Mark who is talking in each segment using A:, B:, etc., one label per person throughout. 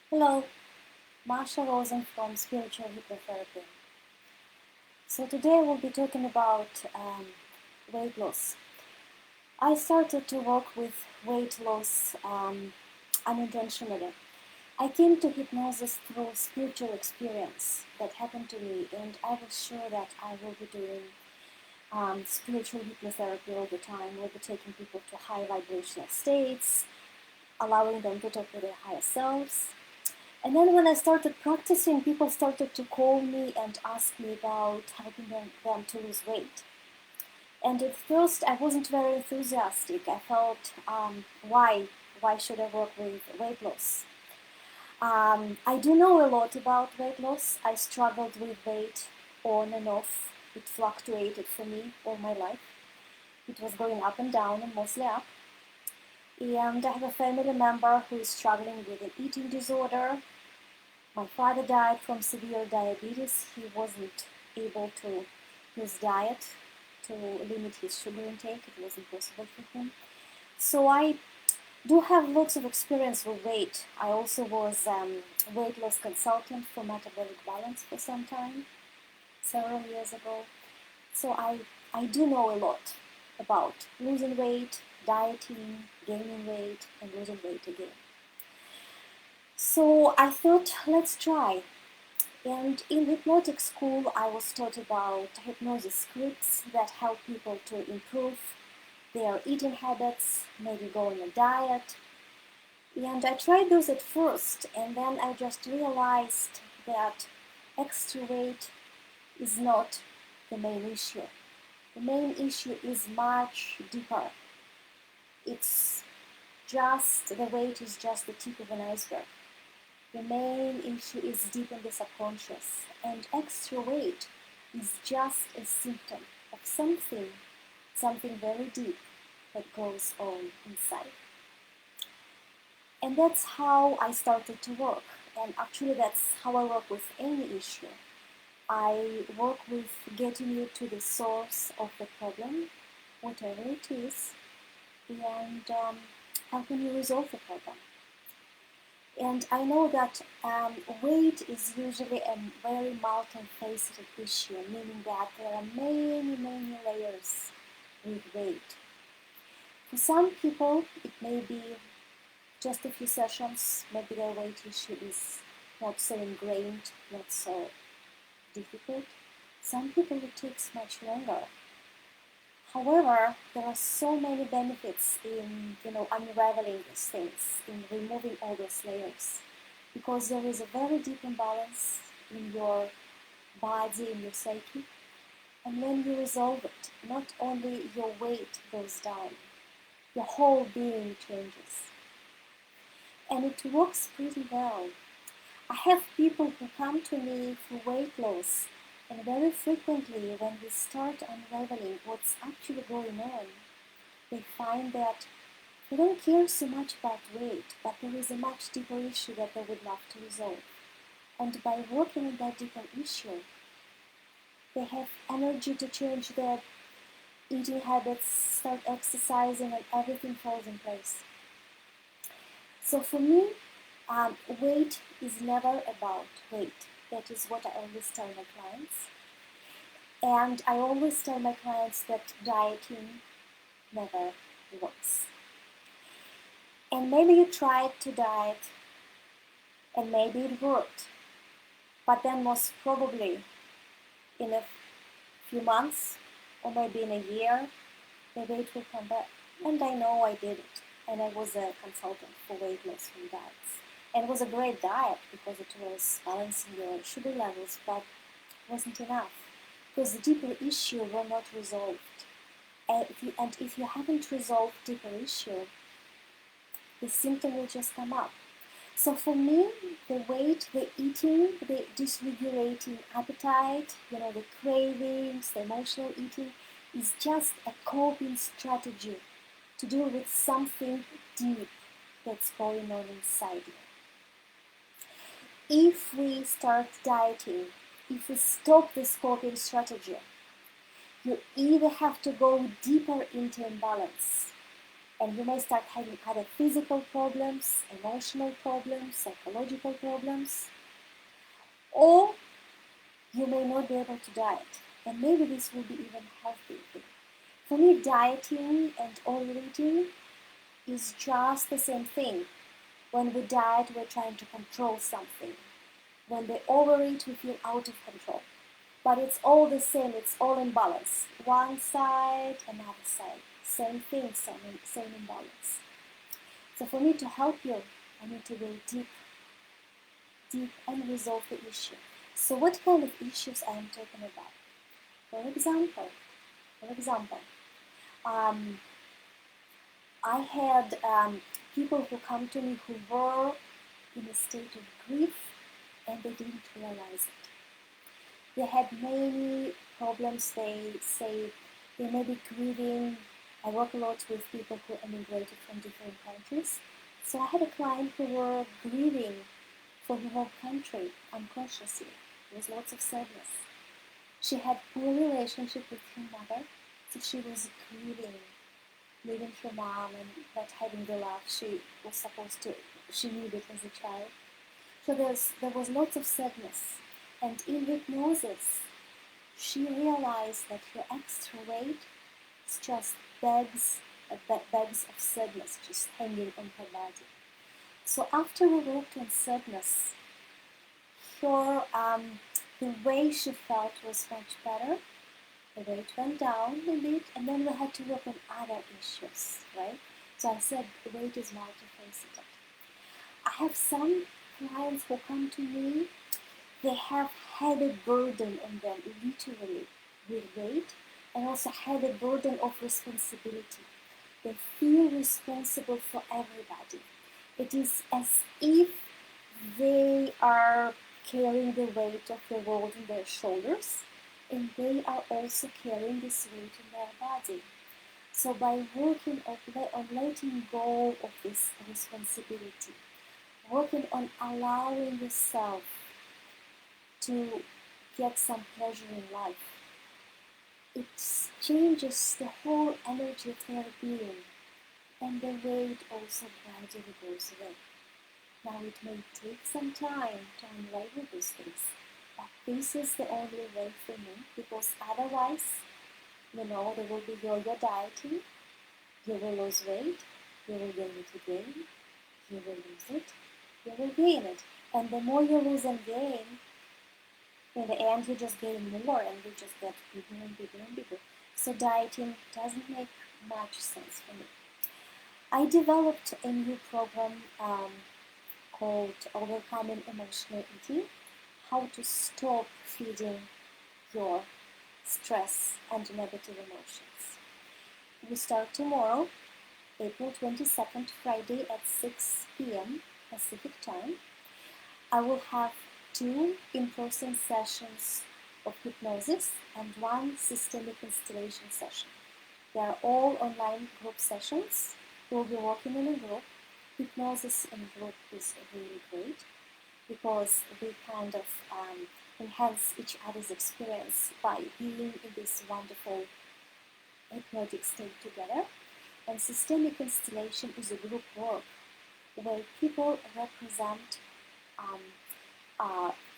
A: Hello, Marsha Rosen from Spiritual Hypnotherapy. So today we'll be talking about weight loss. I started to work with weight loss unintentionally. I came to hypnosis through spiritual experience that happened to me, and I was sure that I will be doing spiritual hypnotherapy all the time. We'll be taking people to high vibrational states, allowing them to talk to their higher selves. And then when I started practicing, people started to call me and ask me about helping them to lose weight. And at first, I wasn't very enthusiastic. I felt, why should I work with weight loss? I do know a lot about weight loss. I struggled with weight on and off. It fluctuated for me all my life. It was going up and down, and mostly up. And I have a family member who is struggling with an eating disorder. My father died from severe diabetes. He wasn't able to use diet to limit his sugar intake. It wasn't possible for him. So I do have lots of experience with weight. I also was weight loss consultant for Metabolic Balance for some time, several years ago. So I do know a lot about losing weight, dieting, gaining weight, and losing weight again. So I thought, let's try. And in hypnotic school, I was taught about hypnosis scripts that help people to improve their eating habits, maybe go on a diet. And I tried those at first, and then I just realized that extra weight is not the main issue. The main issue is much deeper. It's just, the weight is just the tip of an iceberg. The main issue is deep in the subconscious, and extra weight is just a symptom of something very deep that goes on inside. And that's how I started to work. And actually, that's how I work with any issue. I work with getting you to the source of the problem, whatever it is, and helping you resolve the problem. And I know that weight is usually a very multifaceted issue, meaning that there are many layers with weight. For some people, it may be just a few sessions, maybe their weight issue is not so ingrained, not so difficult. Some people it takes much longer. However, there are so many benefits in unraveling these things, in removing all those layers, because there is a very deep imbalance in your body, in your psyche, and when you resolve it, not only your weight goes down, your whole being changes, and it works pretty well. I have people who come to me for weight loss, and very frequently when we start unraveling what's actually going on, they find that they don't care so much about weight, but there is a much deeper issue that they would love to resolve. And by working on that deeper issue, they have energy to change their eating habits, start exercising, and everything falls in place. So for me, weight is never about weight. That is what I always tell my clients. And I always tell my clients that dieting never works. And maybe you tried to diet and maybe it worked. But then most probably in a few months or maybe in a year, the weight will come back. And I know I did it. And I was a consultant for weight loss from diets. And it was a great diet because it was balancing your sugar levels, but it wasn't enough. Because the deeper issue were not resolved. And if you haven't resolved deeper issue, the symptom will just come up. So for me, the weight, the eating, the dysregulating appetite, the cravings, the emotional eating, is just a coping strategy to deal with something deep that's going on inside you. If we start dieting, if we stop this coping strategy, you either have to go deeper into imbalance, And you may start having other physical problems, emotional problems, psychological problems, or you may not be able to diet. And maybe this will be even healthy. For me, dieting and overeating is just the same thing. When we diet, we're trying to control something. When we overeat, we feel out of control. But it's all the same, it's all in balance. One side, another side. Same thing, same imbalance. So for me to help you, I need to go deep and resolve the issue. So what kind of issues I am talking about? For example, I had people who come to me who were in a state of grief and they didn't realize it. They had many problems. They say they may be grieving. I work a lot with people who emigrated from different countries. So I had a client who were grieving for her home country unconsciously. There was lots of sadness. She had poor relationship with her mother, so she was grieving, leaving her mom and not having the love she was supposed to, she needed as a child. So there was lots of sadness. And in hypnosis, she realized that her extra weight is just bags of sadness just hanging on her body. So after we worked on sadness, the way she felt was much better. The weight went down a bit, and then we had to work on other issues, right? So I said the weight is multifaceted. I have some clients who come to me, they have had a burden on them, literally, with weight, and also had a burden of responsibility. They feel responsible for everybody. It is as if they are carrying the weight of the world on their shoulders, and they are also carrying this weight in their body. So by working on letting go of this responsibility, working on allowing yourself to get some pleasure in life, it changes the whole energy of their being, and the weight also gradually goes away. Now it may take some time to unravel these things, but this is the only way for me, because otherwise, there will be yo-yo dieting, you will lose weight, you will gain it again, you will lose it, you will gain it. And the more you lose and gain, in the end you just gain more and you just get bigger and bigger and bigger. So dieting doesn't make much sense for me. I developed a new program called Overcoming Emotional Eating, how to stop feeding your stress and negative emotions. We start tomorrow, April 22nd, Friday at 6 p.m. Pacific time. I will have 2 in-person sessions of hypnosis and 1 systemic installation session. They are all online group sessions. We'll be working in a group. Hypnosis in group is really great because we kind of enhance each other's experience by being in this wonderful hypnotic state together. And systemic installation is a group work where people represent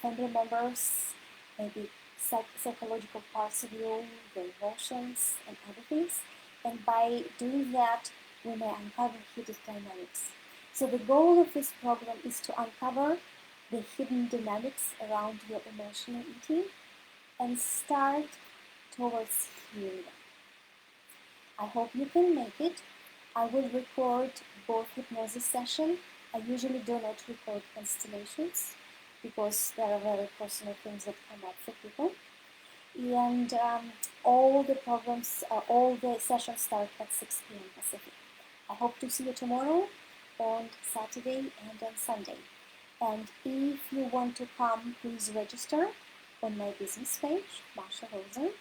A: family members, maybe psychological parts of you, the emotions and other things. And by doing that, we may uncover hidden dynamics. So the goal of this program is to uncover the hidden dynamics around your emotional eating and start towards healing. I hope you can make it. I will record both hypnosis sessions. I usually do not record constellations because there are very personal things that come up for people. And all the sessions start at 6 p.m. Pacific. I hope to see you tomorrow, on Saturday and on Sunday. And if you want to come, please register on my business page, Marsha Rosen,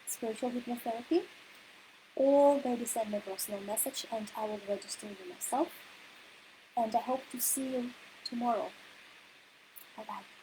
A: Spiritual Hypnotherapy, or maybe send me a personal message and I will register you myself. And I hope to see you tomorrow. Bye-bye.